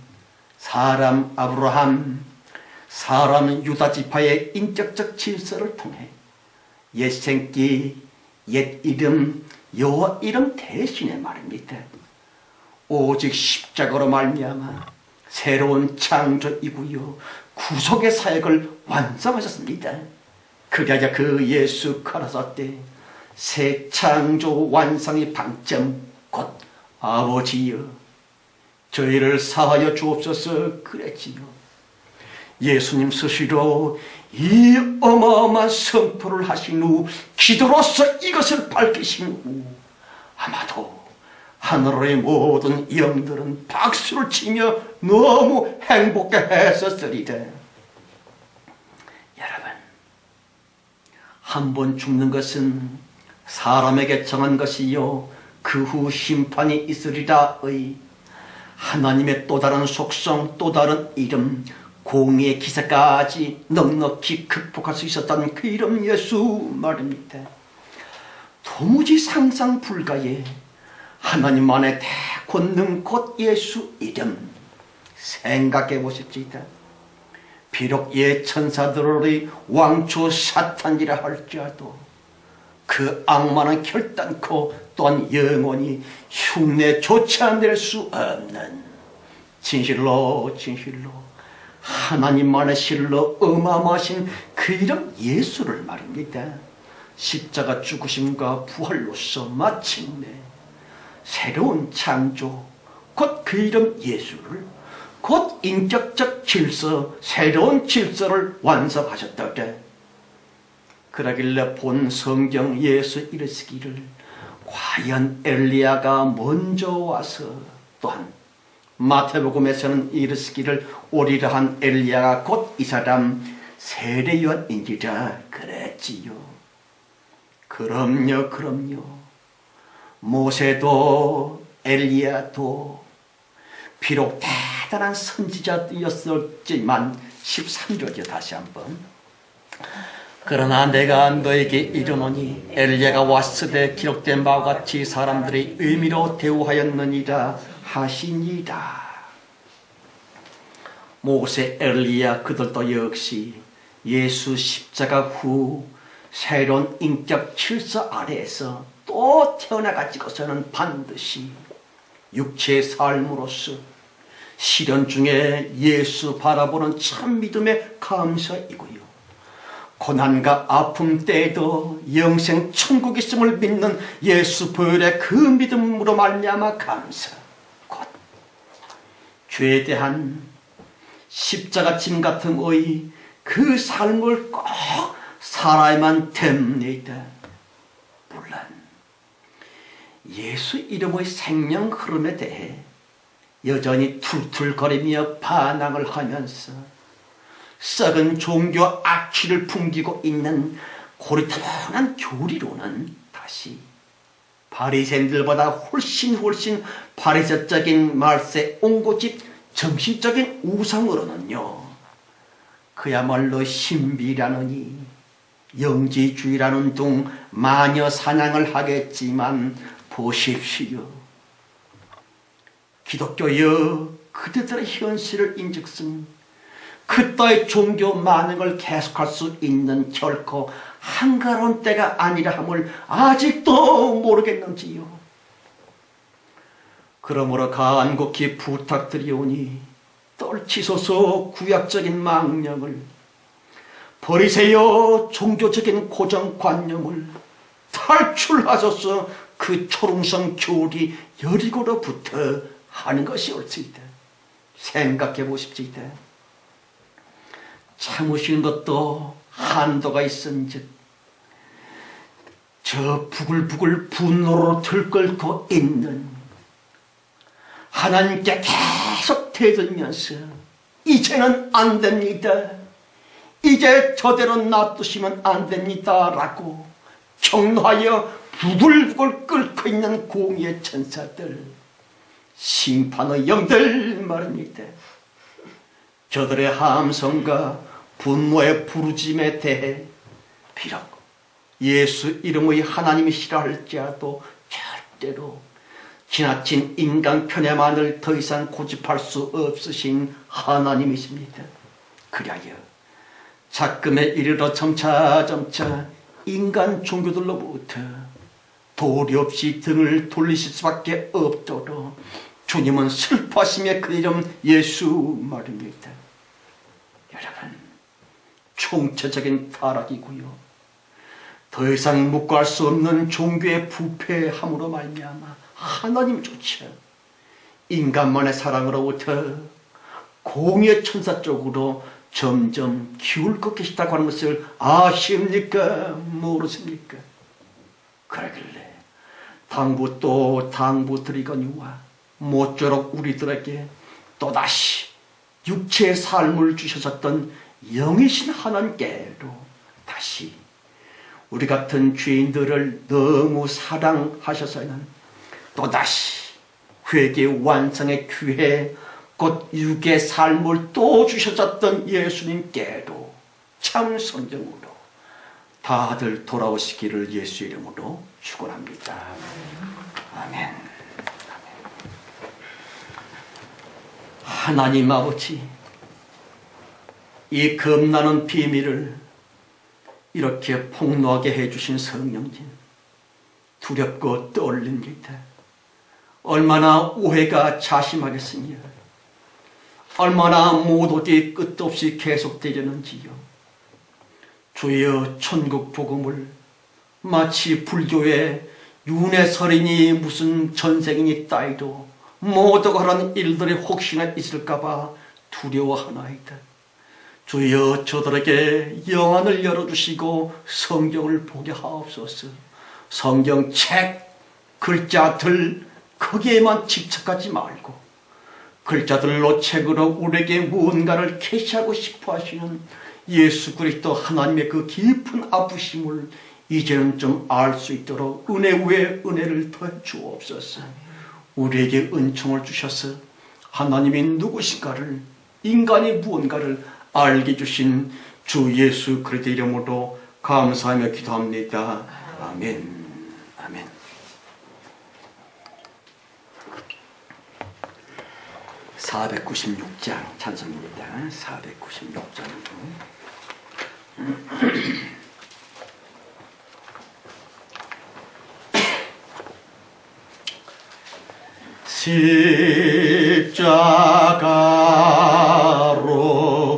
사람 아브라함, 사람 유다 지파의 인격적 질서를 통해 옛 생기, 옛 이름, 여호와 이름 대신에 말입니다. 오직 십자가로 말미암아 새로운 창조이고요, 구속의 사역을 완성하셨습니다. 그래야 그 예수 가라사대 새 창조 완성의 방점 곧 아버지여 저희를 사하여 주옵소서 그랬지요. 예수님 스스로 이 어마어마한 선포를 하신 후 기도로서 이것을 밝히신 후 아마도 하늘의 모든 영들은 박수를 치며 너무 행복해 했었으리라. 여러분, 한 번 죽는 것은 사람에게 정한 것이요 그 후 심판이 있으리라의 하나님의 또 다른 속성, 또 다른 이름, 공의의 기사까지 넉넉히 극복할 수 있었던 그 이름 예수 말입니다. 도무지 상상 불가의 하나님만의 대권능 곧 예수 이름 생각해 보십시다. 비록 옛 천사들의 왕초 사탄이라 할지라도 그 악마는 결단코 또한 영원히 흉내조차 낼 수 없는 진실로 하나님만의 실로 어마어마하신 그 이름 예수를 말입니다. 십자가 죽으심과 부활로서 마침내 새로운 창조 곧 그 이름 예수를 곧 인격적 질서, 새로운 질서를 완성하셨다래. 그러길래 본 성경 예수 이르시기를 과연 엘리야가 먼저 와서 또한 마태복음에서는 이르시기를 오리라 한 엘리야가 곧 이 사람 세례 요한인지라 그랬지요. 그럼요. 모세도 엘리야도 비록 대단한 선지자였었지만 13절이요 다시 한번 그러나 내가 너에게 이르노니 엘리야가 왔으되 기록된 바와 같이 사람들이 의미로 대우하였느니라 하시니라. 모세, 엘리야 그들도 역시 예수 십자가 후 새로운 인격 질서 아래에서 또 태어나가지고서는 반드시 육체의 삶으로서 시련 중에 예수 바라보는 참 믿음의 감사이고요, 고난과 아픔 때에도 영생 천국이 있음을 믿는 예수 보혈의 그 믿음으로 말미암아 감사, 곧 죄에 대한 십자가 짐 같음의 그 삶을 꼭 살아야만 됩니다. 물론 예수 이름의 생명 흐름에 대해 여전히 툴툴거리며 반항을 하면서 썩은 종교 악취를 풍기고 있는 고리타분한 교리로는 다시 바리새인들보다 훨씬 바리새적인 말세 옹고집 정신적인 우상으로는요, 그야말로 신비라느니 영지주의라는 둥 마녀 사냥을 하겠지만 보십시오. 기독교여 그들의 현실을 인즉슨 그따위 종교 만행을 계속할 수 있는 결코 한가로운 때가 아니라 함을 아직도 모르겠는지요. 그러므로 간곡히 부탁드리오니 떨치소서 구약적인 망령을, 버리세요 종교적인 고정관념을, 탈출하소서 그 초롱성 교리 여리고로부터 하는 것이 옳습니다. 생각해 보십시다. 참으시는 것도 한도가 있은즉 저 부글부글 분노로 들끓고 있는 하나님께 계속 대들면서 이제는 안 됩니다, 이제 저대로 놔두시면 안 됩니다 라고 경노하여 부글부글 끓고 있는 공의의 천사들, 심판의 영들 말입니다. 저들의 함성과 분노의 부르짐에 대해 비록 예수 이름의 하나님이시라 할지라도 절대로 지나친 인간 편애만을 더 이상 고집할 수 없으신 하나님이십니다. 그리하여 작금에 이르러 점차점차 인간 종교들로부터 도리 없이 등을 돌리실 수밖에 없도록 주님은 슬퍼하시며 그 이름 예수 말입니다. 여러분, 총체적인 타락이고요, 더 이상 묵과할 수 없는 종교의 부패함으로 말미암아 하나님조차 인간만의 사랑으로부터 공의의 천사 쪽으로 점점 기울고 계시다고 하는 것을 아십니까? 모르십니까? 그러길래 당부 또 당부 드리거니와 모쪼록 우리들에게 또다시 육체의 삶을 주셨었던 영이신 하나님께로 다시 우리 같은 죄인들을 너무 사랑하셔서는 또다시 회개 완성의 기회, 곧 육의 삶을 또 주셨었던 예수님께로 참 성경으로 다들 돌아오시기를 예수 이름으로 축원합니다. 아멘. 하나님 아버지, 이 겁나는 비밀을 이렇게 폭로하게 해주신 성령님, 두렵고 떨립니다. 얼마나 오해가 자심하겠으며 얼마나 모독이 끝도 없이 계속되려는지요. 주여, 천국 복음을 마치 불교의 윤회설이니 무슨 전생이니 따위로 모독하는 일들이 혹시나 있을까봐 두려워하나이다. 주여, 저들에게 영안을 열어주시고 성경을 보게 하옵소서. 성경책, 글자들 거기에만 집착하지 말고 글자들로 책으로 우리에게 무언가를 계시하고 싶어 하시는 예수 그리스도 하나님의 그 깊은 아프심을 이제는 좀 알 수 있도록 은혜 위에 은혜를 더해 주옵소서. 우리에게 은총을 주셔서 하나님이 누구신가를, 인간이 무언가를 알게 주신 주 예수 그리스도 이름으로 감사하며 기도합니다. 아멘. 아멘. (496장) 찬송입니다. 496장. 십자가로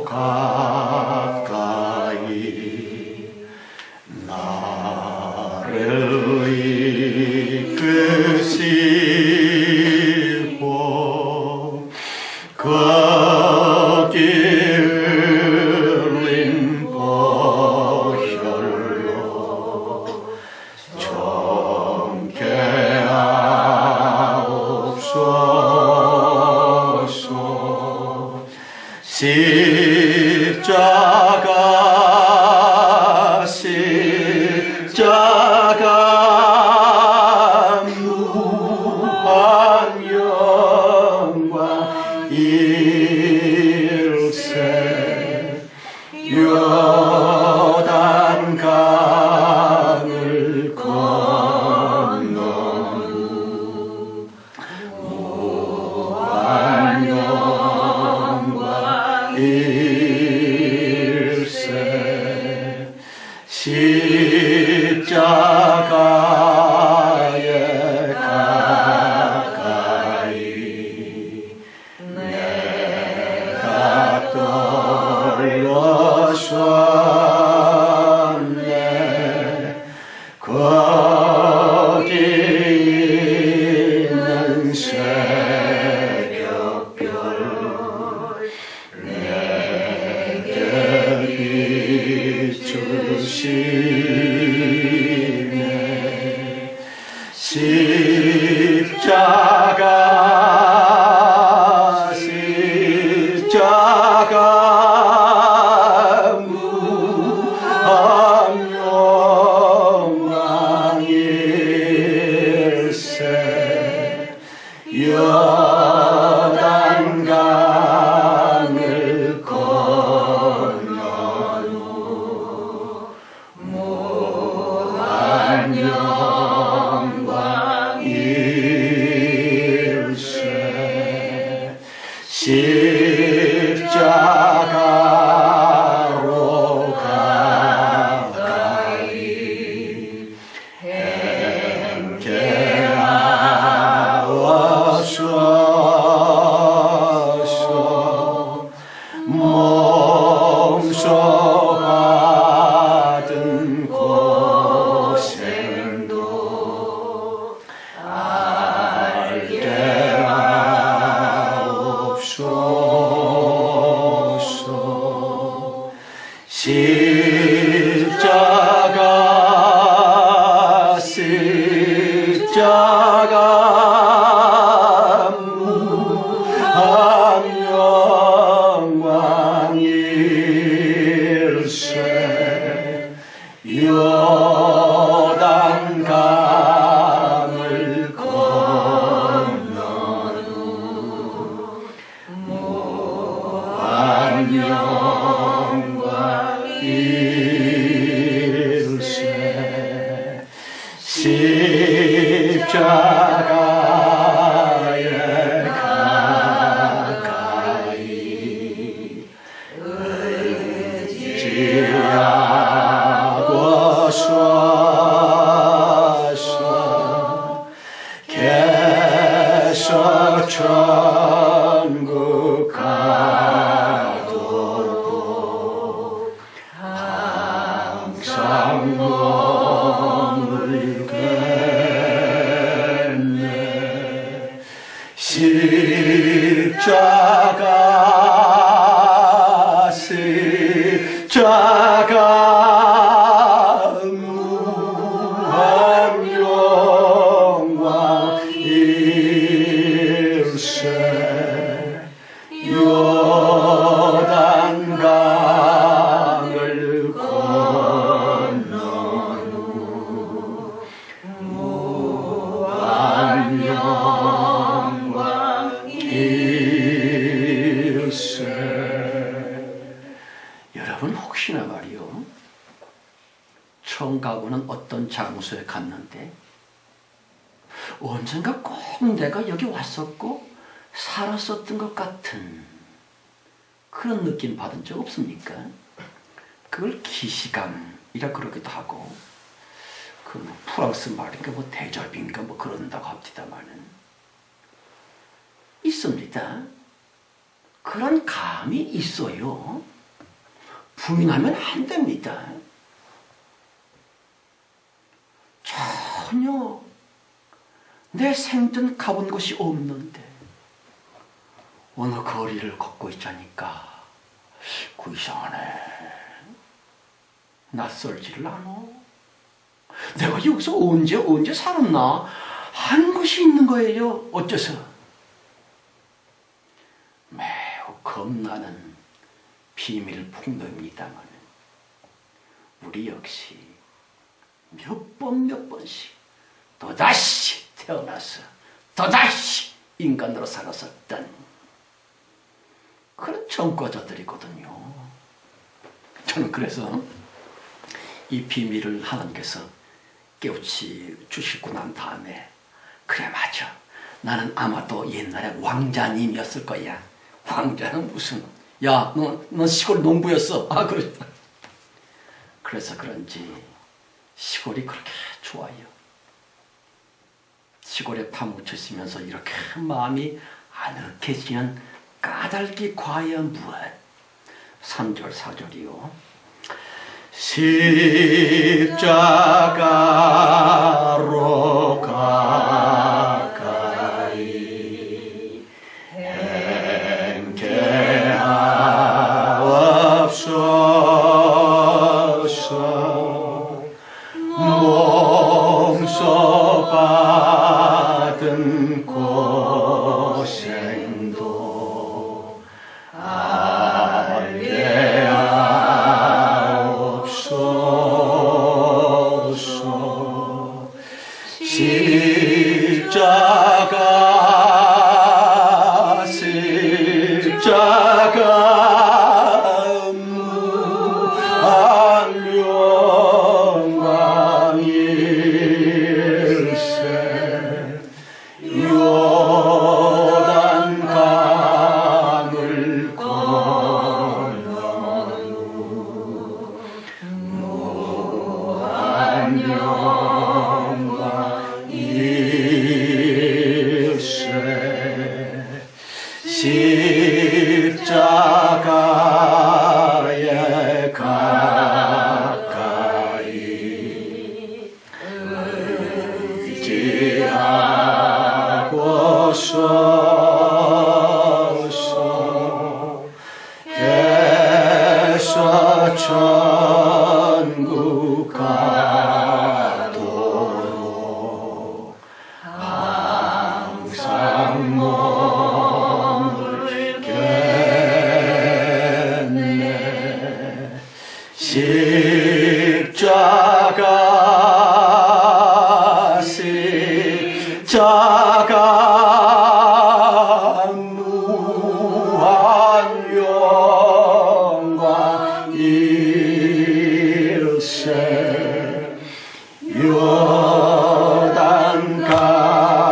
가까이 나를 이끄시고 거기 흘린 보혈로 정케 하옵소서. 십자가 무한 영광 일세 요단 강을 건너 무한 영광 일세 십자가에 가까이 내가 떨어졌네. 거기 있는 새벽별 내게 비추시네. 십자가 무한 영광 일세 요단 강을 건너누 무한 영광 일세 십자가로 가까이 행케하옵소서. 몸소 받은 고생도 알게 하옵소서. 십자가 무한 영광 일세 요단 강을 건너누 무한 영광 일세 십자가에 가까이 의지하고 서서 계속 천국 가도록 항상 머물겠네. 십자가 무한 영광 일세 요단 강을 건너누 무한 영광 일세. 여러분 혹시나 말이요, 처음 가보는 어떤 장소에 갔는데 언젠가 꼭 내가 여기 왔었고 살았었던 것 같은 그런 느낌 받은 적 없습니까? 그걸 기시감이라 그러기도 하고, 그 프랑스 말인가 뭐 대접인가 뭐 그런다고 합니다만은, 있습니다. 그런 감이 있어요. 부인하면 안 됩니다. 전혀 내 생전 가본 곳이 없는데 어느 거리를 걷고 있자니까 그 이상하네. 낯설지를 않아. 내가 여기서 언제 살았나 하는 것이 있는 거예요. 어째서? 매우 겁나는 비밀 폭로입니다만 우리 역시 몇 번씩 또다시 태어나서 또다시 인간으로 살았었던 그런 전과자들이거든요. 저는 그래서 이 비밀을 하나님께서 깨우치 주시고 난 다음에 그래 맞아. 나는 아마도 옛날에 왕자님이었을 거야. 왕자는 무슨 야, 너 시골 농부였어. 아, 그랬다. 그래서 그런지 시골이 그렇게 좋아요. 시골에 파묻혀 있으면서 이렇게 마음이 아늑해지는 까닭이 과연 무엇? 3절 4절이요. 십자가로 가까이 행케하옵소서. 몸소 받은 고생도 알게 하옵소서. 십자가 무한 영광일세. 요단강을 건너 무한 영광일세. 십자가에 가까이 의지하고서서 해서 천국 가도록 항상 몸을 겠네. 십자가 무한 영광일세.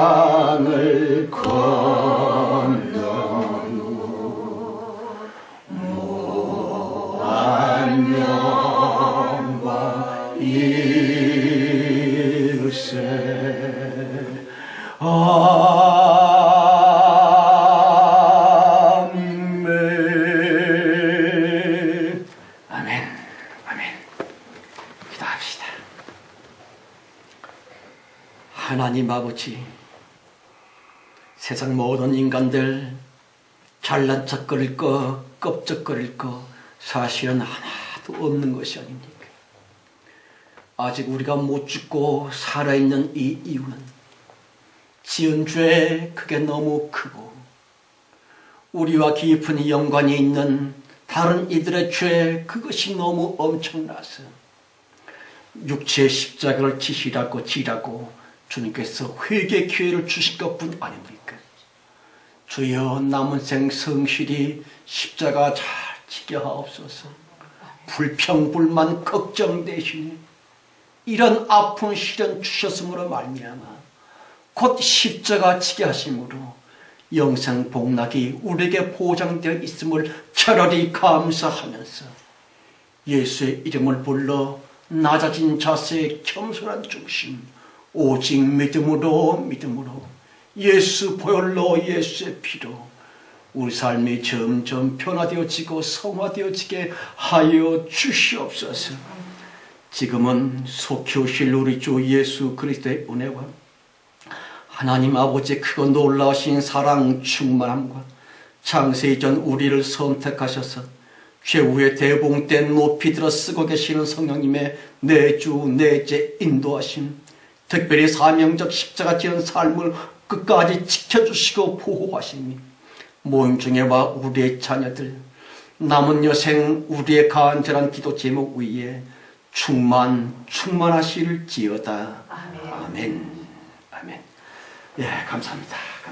요단강을 건너 무한 영광일세. 아멘. 아멘. 아멘. 기도합시다. 하나님 아버지, 세상 모든 인간들 잘난 척거릴 거, 껍적거릴 거 사실은 하나도 없는 것이 아닙니까? 아직 우리가 못 죽고 살아있는 이 이유는 지은 죄 그게 너무 크고 우리와 깊은 연관이 있는 다른 이들의 죄 그것이 너무 엄청나서 육체의 십자가를 지시라고 주님께서 회개 기회를 주신 것뿐 아닙니까? 주여 남은 생 성실히 십자가 잘 지게 하옵소서. 불평불만 걱정되시니 이런 아픈 시련 주셨으므로 말미암아 곧 십자가 지게 하심으로 영생 복락이 우리에게 보장되어 있음을 차라리 감사하면서 예수의 이름을 불러 낮아진 자세의 겸손한 중심 오직 믿음으로 예수 보혈로 예수의 피로 우리 삶이 점점 변화되어지고 성화되어지게 하여 주시옵소서. 지금은 속히 오실 우리 주 예수 그리스도의 은혜와 하나님 아버지의 크고 놀라우신 사랑 충만함과 창세 이전 우리를 선택하셔서 최후의 대봉된 높이 들어 쓰고 계시는 성령님의 내주 내제 인도하심, 특별히 사명적 십자가 지는 삶을 끝까지 지켜주시고 보호하시니 모임 중에와 우리의 자녀들 남은 여생 우리의 간절한 기도 제목 위에 충만하실지어다. 아멘. 아멘. 예, 감사합니다. 감사합니다.